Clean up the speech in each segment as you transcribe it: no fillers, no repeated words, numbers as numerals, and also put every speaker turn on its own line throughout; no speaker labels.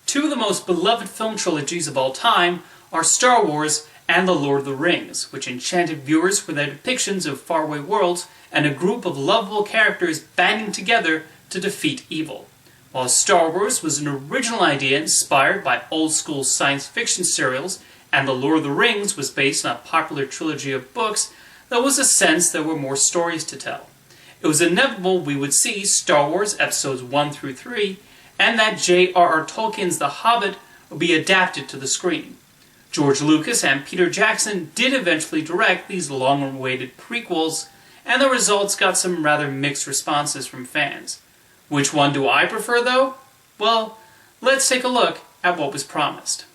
Two of the most beloved film trilogies of all time are Star Wars and The Lord of the Rings, which enchanted viewers with their depictions of faraway worlds and a group of lovable characters banding together to defeat evil. While Star Wars was an original idea inspired by old-school science fiction serials, and The Lord of the Rings was based on a popular trilogy of books, there was a sense there were more stories to tell. It was inevitable we would see Star Wars Episodes 1 through 3, and that J.R.R. Tolkien's The Hobbit would be adapted to the screen. George Lucas and Peter Jackson did eventually direct these long-awaited prequels, and the results got some rather mixed responses from fans. Which one do I prefer, though? Well, let's take a look at what was promised.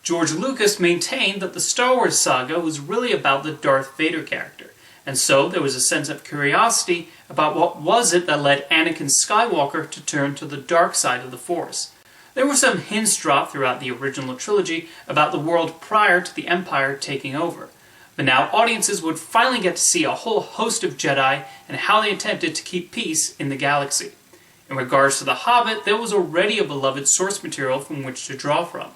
George Lucas maintained that the Star Wars saga was really about the Darth Vader character, and so there was a sense of curiosity about what was it that led Anakin Skywalker to turn to the dark side of the Force. There were some hints dropped throughout the original trilogy about the world prior to the Empire taking over, but now audiences would finally get to see a whole host of Jedi and how they attempted to keep peace in the galaxy. In regards to The Hobbit, there was already a beloved source material from which to draw from.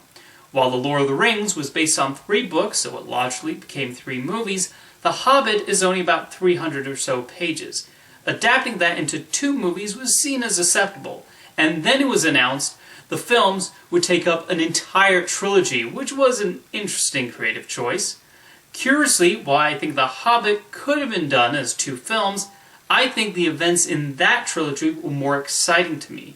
While The Lord of the Rings was based on 3 books, so it logically became 3 movies, The Hobbit is only about 300 or so pages. Adapting that into 2 movies was seen as acceptable, and then it was announced the films would take up an entire trilogy, which was an interesting creative choice. Curiously, while I think The Hobbit could have been done as 2 films, I think the events in that trilogy were more exciting to me.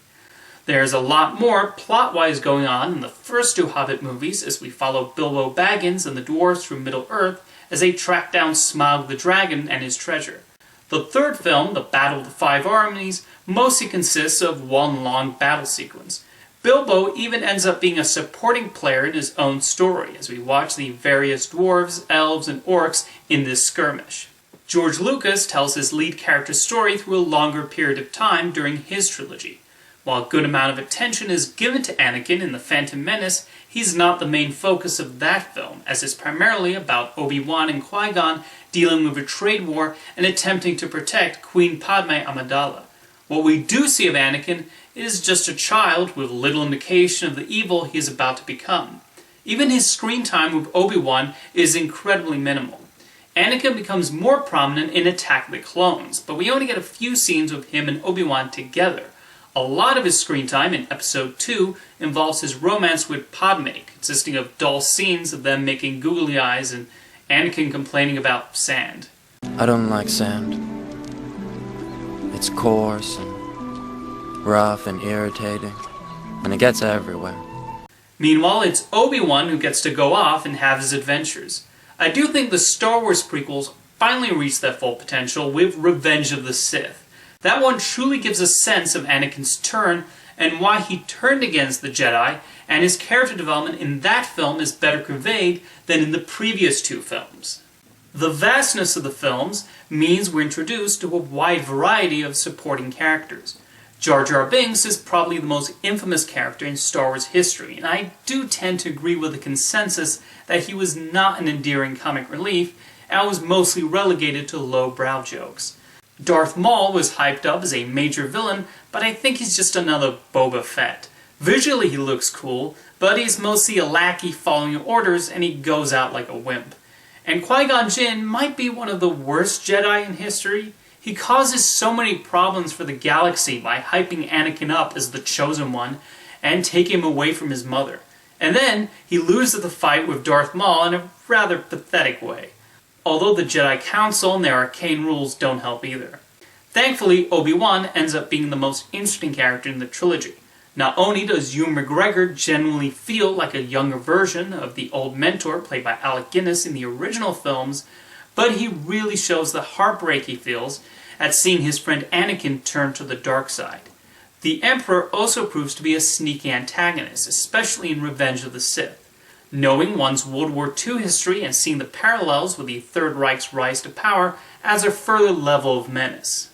There's a lot more plot-wise going on in the first 2 Hobbit movies as we follow Bilbo Baggins and the dwarves through Middle-earth as they track down Smaug the dragon and his treasure. The third film, The Battle of the Five Armies, mostly consists of one long battle sequence. Bilbo even ends up being a supporting player in his own story as we watch the various dwarves, elves, and orcs in this skirmish. George Lucas tells his lead character's story through a longer period of time during his trilogy. While a good amount of attention is given to Anakin in The Phantom Menace, he's not the main focus of that film, as it's primarily about Obi-Wan and Qui-Gon dealing with a trade war and attempting to protect Queen Padmé Amidala. What we do see of Anakin is just a child with little indication of the evil he is about to become. Even his screen time with Obi-Wan is incredibly minimal. Anakin becomes more prominent in Attack of the Clones, but we only get a few scenes with him and Obi-Wan together. A lot of his screen time in Episode 2 involves his romance with Padmé, consisting of dull scenes of them making googly eyes and Anakin complaining about sand.
I don't like sand. It's coarse and rough and irritating, and it gets everywhere.
Meanwhile, it's Obi-Wan who gets to go off and have his adventures. I do think the Star Wars prequels finally reached their full potential with Revenge of the Sith. That one truly gives a sense of Anakin's turn and why he turned against the Jedi, and his character development in that film is better conveyed than in the previous 2 films. The vastness of the films means we're introduced to a wide variety of supporting characters. Jar Jar Binks is probably the most infamous character in Star Wars history, and I do tend to agree with the consensus that he was not an endearing comic relief, and was mostly relegated to low-brow jokes. Darth Maul was hyped up as a major villain, but I think he's just another Boba Fett. Visually he looks cool, but he's mostly a lackey following orders and he goes out like a wimp. And Qui-Gon Jinn might be one of the worst Jedi in history. He causes so many problems for the galaxy by hyping Anakin up as the Chosen One and taking him away from his mother. And then he loses the fight with Darth Maul in a rather pathetic way. Although the Jedi Council and their arcane rules don't help either. Thankfully, Obi-Wan ends up being the most interesting character in the trilogy. Not only does Ewan McGregor genuinely feel like a younger version of the old mentor played by Alec Guinness in the original films, but he really shows the heartbreak he feels at seeing his friend Anakin turn to the dark side. The Emperor also proves to be a sneaky antagonist, especially in Revenge of the Sith. Knowing one's World War II history and seeing the parallels with the Third Reich's rise to power adds a further level of menace.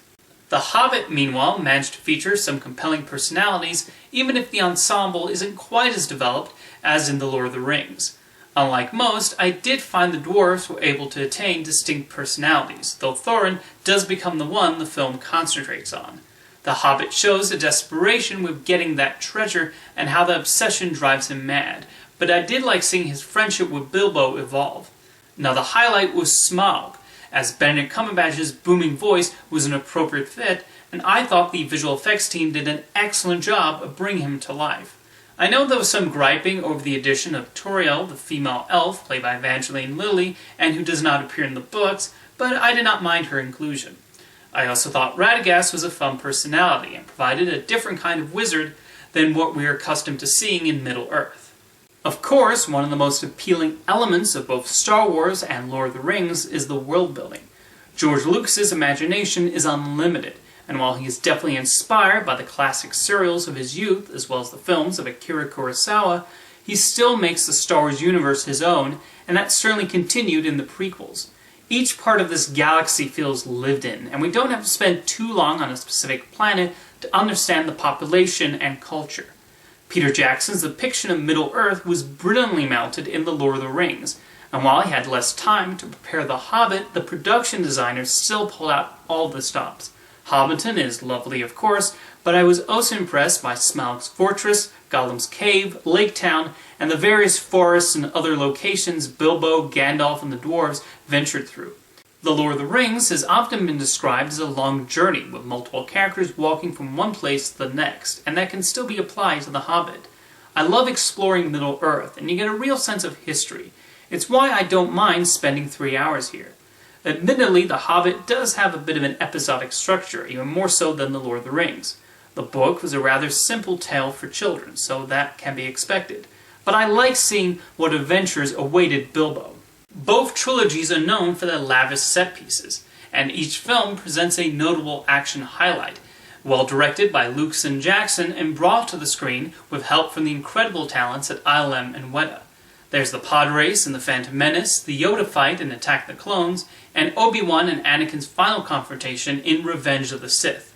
The Hobbit, meanwhile, managed to feature some compelling personalities, even if the ensemble isn't quite as developed as in The Lord of the Rings. Unlike most, I did find the dwarves were able to attain distinct personalities, though Thorin does become the one the film concentrates on. The Hobbit shows the desperation with getting that treasure and how the obsession drives him mad, but I did like seeing his friendship with Bilbo evolve. Now the highlight was Smaug, as Benedict Cumberbatch's booming voice was an appropriate fit, and I thought the visual effects team did an excellent job of bringing him to life. I know there was some griping over the addition of Toriel, the female elf, played by Evangeline Lilly, and who does not appear in the books, but I did not mind her inclusion. I also thought Radagast was a fun personality, and provided a different kind of wizard than what we are accustomed to seeing in Middle-earth. Of course, one of the most appealing elements of both Star Wars and Lord of the Rings is the world building. George Lucas's imagination is unlimited, and while he is definitely inspired by the classic serials of his youth, as well as the films of Akira Kurosawa, he still makes the Star Wars universe his own, and that certainly continued in the prequels. Each part of this galaxy feels lived in, and we don't have to spend too long on a specific planet to understand the population and culture. Peter Jackson's depiction of Middle-earth was brilliantly mounted in The Lord of the Rings, and while he had less time to prepare The Hobbit, the production designers still pulled out all the stops. Hobbiton is lovely, of course, but I was also impressed by Smaug's fortress, Gollum's cave, Lake Town, and the various forests and other locations Bilbo, Gandalf, and the dwarves ventured through. The Lord of the Rings has often been described as a long journey, with multiple characters walking from one place to the next, and that can still be applied to The Hobbit. I love exploring Middle-earth, and you get a real sense of history. It's why I don't mind spending 3 hours here. Admittedly, The Hobbit does have a bit of an episodic structure, even more so than The Lord of the Rings. The book was a rather simple tale for children, so that can be expected. But I like seeing what adventures awaited Bilbo. Both trilogies are known for their lavish set pieces, and each film presents a notable action highlight, well directed by Lucas and Jackson and brought to the screen with help from the incredible talents at ILM and Weta. There's the pod race in The Phantom Menace, the Yoda fight in Attack the Clones, and Obi-Wan and Anakin's final confrontation in Revenge of the Sith.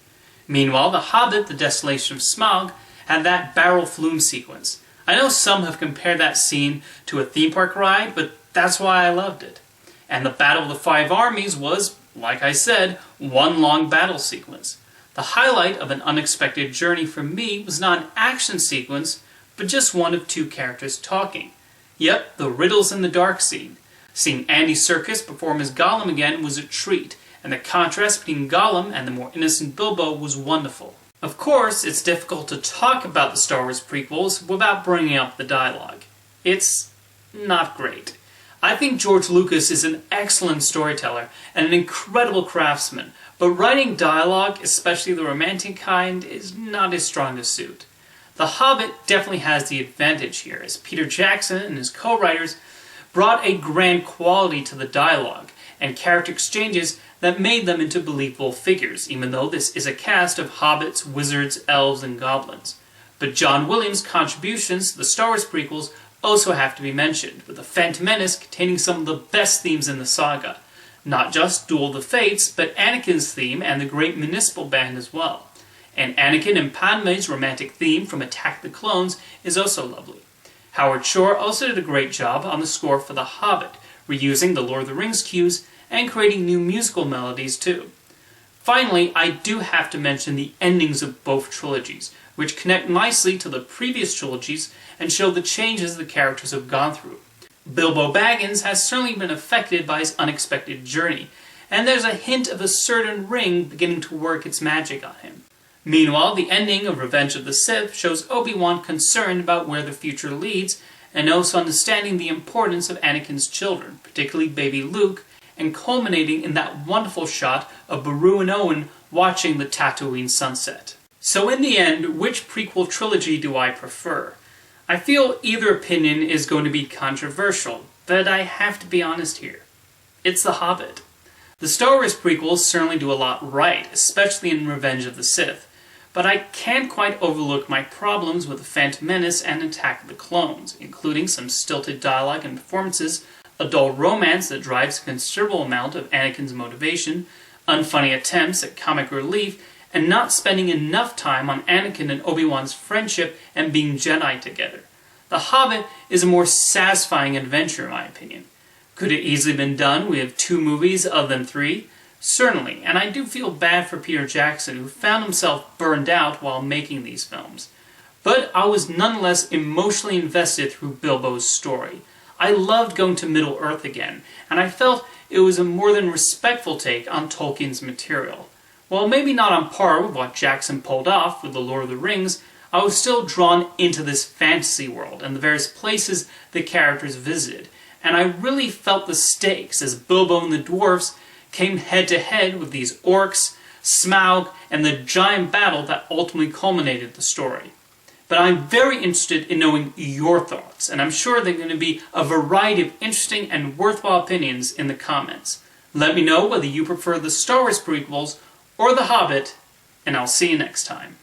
Meanwhile, The Hobbit, The Desolation of Smaug, had that barrel flume sequence. I know some have compared that scene to a theme park ride, but that's why I loved it. And the Battle of the Five Armies was, like I said, one long battle sequence. The highlight of an unexpected journey for me was not an action sequence, but just one of two characters talking. Yep, the Riddles in the Dark scene. Seeing Andy Serkis perform as Gollum again was a treat, and the contrast between Gollum and the more innocent Bilbo was wonderful. Of course, it's difficult to talk about the Star Wars prequels without bringing up the dialogue. It's not great. I think George Lucas is an excellent storyteller and an incredible craftsman, but writing dialogue, especially the romantic kind, is not his strongest suit. The Hobbit definitely has the advantage here, as Peter Jackson and his co-writers brought a grand quality to the dialogue and character exchanges that made them into believable figures, even though this is a cast of hobbits, wizards, elves, and goblins. But John Williams' contributions to the Star Wars prequels also have to be mentioned, with The Phantom Menace containing some of the best themes in the saga. Not just Duel of the Fates, but Anakin's theme and the Great Municipal Band as well. And Anakin and Padme's romantic theme from Attack the Clones is also lovely. Howard Shore also did a great job on the score for The Hobbit, reusing the Lord of the Rings cues and creating new musical melodies too. Finally, I do have to mention the endings of both trilogies, which connect nicely to the previous trilogies and show the changes the characters have gone through. Bilbo Baggins has certainly been affected by his unexpected journey, and there's a hint of a certain ring beginning to work its magic on him. Meanwhile, the ending of Revenge of the Sith shows Obi-Wan concerned about where the future leads, and also understanding the importance of Anakin's children, particularly baby Luke, and culminating in that wonderful shot of Beru and Owen watching the Tatooine sunset. So in the end, which prequel trilogy do I prefer? I feel either opinion is going to be controversial, but I have to be honest here. It's The Hobbit. The Star Wars prequels certainly do a lot right, especially in Revenge of the Sith, but I can't quite overlook my problems with The Phantom Menace and Attack of the Clones, including some stilted dialogue and performances, a dull romance that drives a considerable amount of Anakin's motivation, unfunny attempts at comic relief, and not spending enough time on Anakin and Obi-Wan's friendship and being Jedi together. The Hobbit is a more satisfying adventure in my opinion. Could it easily been done with 2 movies other than 3? Certainly, and I do feel bad for Peter Jackson, who found himself burned out while making these films. But I was nonetheless emotionally invested through Bilbo's story. I loved going to Middle-earth again, and I felt it was a more than respectful take on Tolkien's material. While maybe not on par with what Jackson pulled off with The Lord of the Rings, I was still drawn into this fantasy world and the various places the characters visited, and I really felt the stakes as Bilbo and the dwarfs came head-to-head with these orcs, Smaug, and the giant battle that ultimately culminated the story. But I'm very interested in knowing your thoughts, and I'm sure there are going to be a variety of interesting and worthwhile opinions in the comments. Let me know whether you prefer the Star Wars prequels or The Hobbit, and I'll see you next time.